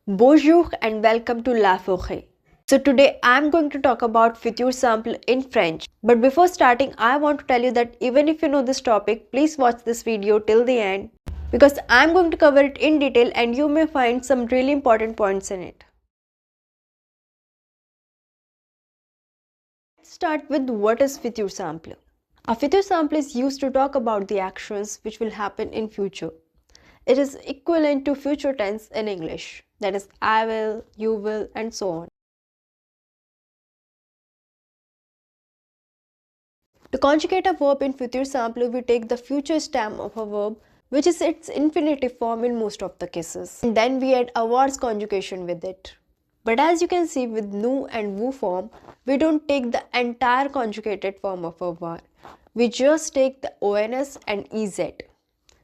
Bonjour and welcome to La Foret. So today I am going to talk about Futur Simple in French. But before starting, I want to tell you that even if you know this topic, please watch this video till the end because I am going to cover it in detail and you may find some really important points in it. Let's start with what is Futur Simple. A Futur Simple is used to talk about the actions which will happen in future. It is equivalent to future tense in English, that is I will, you will and so on. To conjugate a verb in future simple, we take the future stem of a verb which is its infinitive form in most of the cases. And then we add a was conjugation with it. But as you can see with nu and wu form, we don't take the entire conjugated form of a verb. We just take the ons and ez.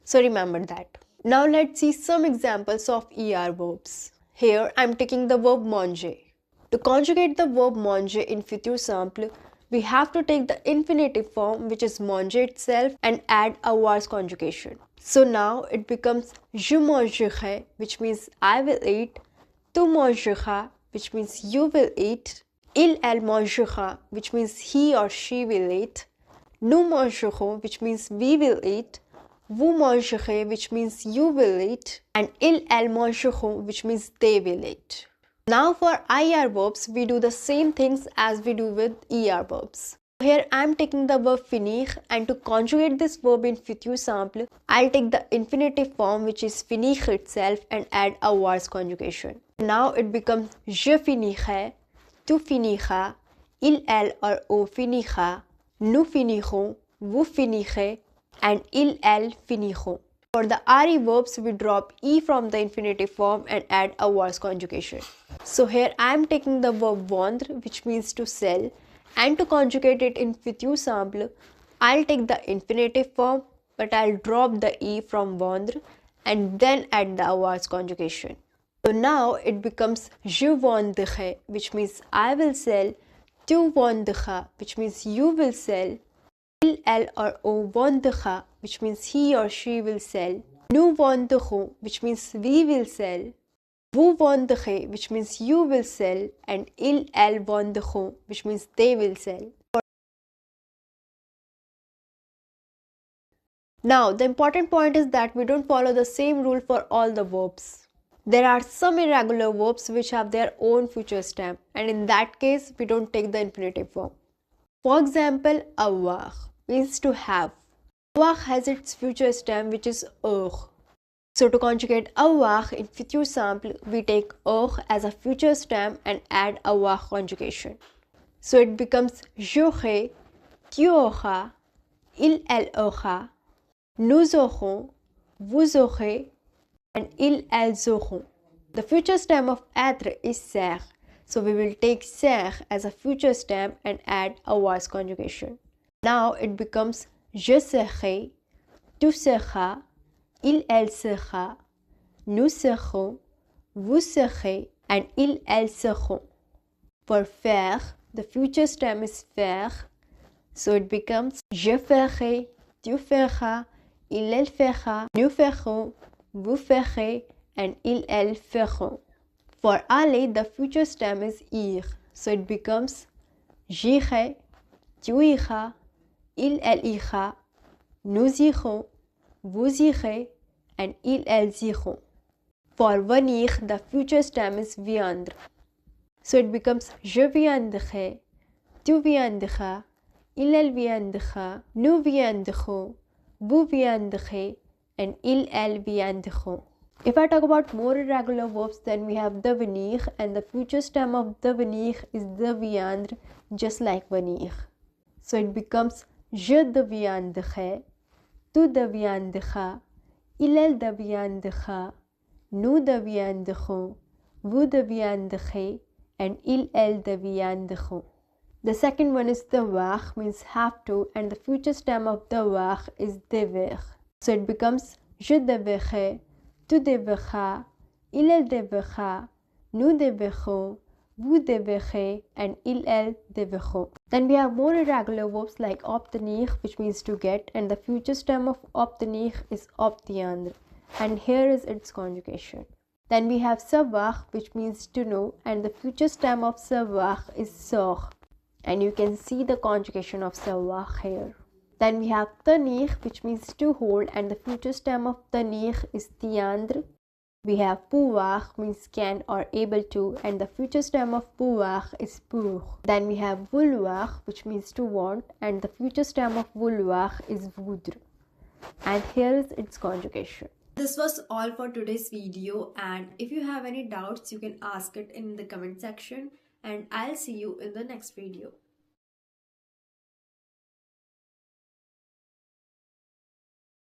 So remember that. Now let's see some examples of er verbs. Here I am taking the verb manger. To conjugate the verb manger in future simple, we have to take the infinitive form which is manger itself and add a was conjugation. So now it becomes je mangerai, which means I will eat, tu mangeras, which means you will eat, elle mangera, which means he or she will eat, nous mangerons, which means we will eat, vous mangerez, which means you will eat, and elles mangeront, which means they will eat. Now for IR verbs, we do the same things as we do with ER verbs. Here I am taking the verb finir, and to conjugate this verb in future simple, I'll take the infinitive form which is finir itself and add a was conjugation. Now it becomes je finirai, tu finiras, il, elle or on finira, nous finirons, vous finirez, and il, elle finiront. For the RE verbs, we drop E from the infinitive form and add a was conjugation. So here I am taking the verb vendre, which means to sell, and to conjugate it in future simple, I'll take the infinitive form, but I'll drop the E from vendre and then add the was conjugation. So now it becomes je vendrai, which means I will sell, tu vendras, which means you will sell, il, elle or on vendra, which means he or she will sell, nous vendrons, which means we will sell, vous vendrez, which means you will sell, and ils, elles vendront, which means they will sell. Now, the important point is that we don't follow the same rule for all the verbs. There are some irregular verbs which have their own future stem, and in that case, we don't take the infinitive form. For example, avoir means to have. Avoir has its future stem which is heure. So to conjugate avoir in future simple, we take heure as a future stem and add avoir conjugation. So it becomes j'aurai, tu auras, il, elle aura, nous aurons, vous aurez, and ils, elles auront. The future stem of être is ser. So we will take ser as a future stem and add a was conjugation. Now it becomes je serai, tu seras, il, elle sera, nous serons, vous serez, and ils, elles seront. For faire, the future stem is faire. So it becomes je ferai, tu feras, il, elle fera, nous ferons, vous ferez, and ils, elles feront. For aller, the future stem is ir. So it becomes j'irai, tu iras, il, elle ira, nous irons, vous irez, and ils, elles iront. For venir, the future stem is viandre. So it becomes je viendrai, tu viendras, il, elle viendra, nous viendrons, vous viendrez, and ils, elles viendront. If I talk about more irregular verbs, then we have devenir, and the future stem of devenir is deviendre, just like venir. So it becomes je deviendrai, tu deviendras, il, elle deviendra, nous deviendrons, vous deviendrez, and ils, elles deviendront. The second one is devoir, means have to, and the future stem of devoir is devoir. So it becomes je devrai, tu devras, il, elle devra, nous devrons, vous devrez, and ils, elles devront. Then we have more irregular verbs like obtenir, which means to get, and the future stem of obtenir is obtiendre, and here is its conjugation. Then we have savoir, which means to know, and the future stem of savoir is sort. And you can see the conjugation of savoir here. Then we have tenir, which means to hold, and the future stem of tenir is tiendre. We have pouvoir, means can or able to, and the future stem of pouvoir is pour. Then we have vouloir, which means to want, and the future stem of vouloir is voudre. And here is its conjugation. This was all for today's video, and if you have any doubts you can ask it in the comment section, and I'll see you in the next video.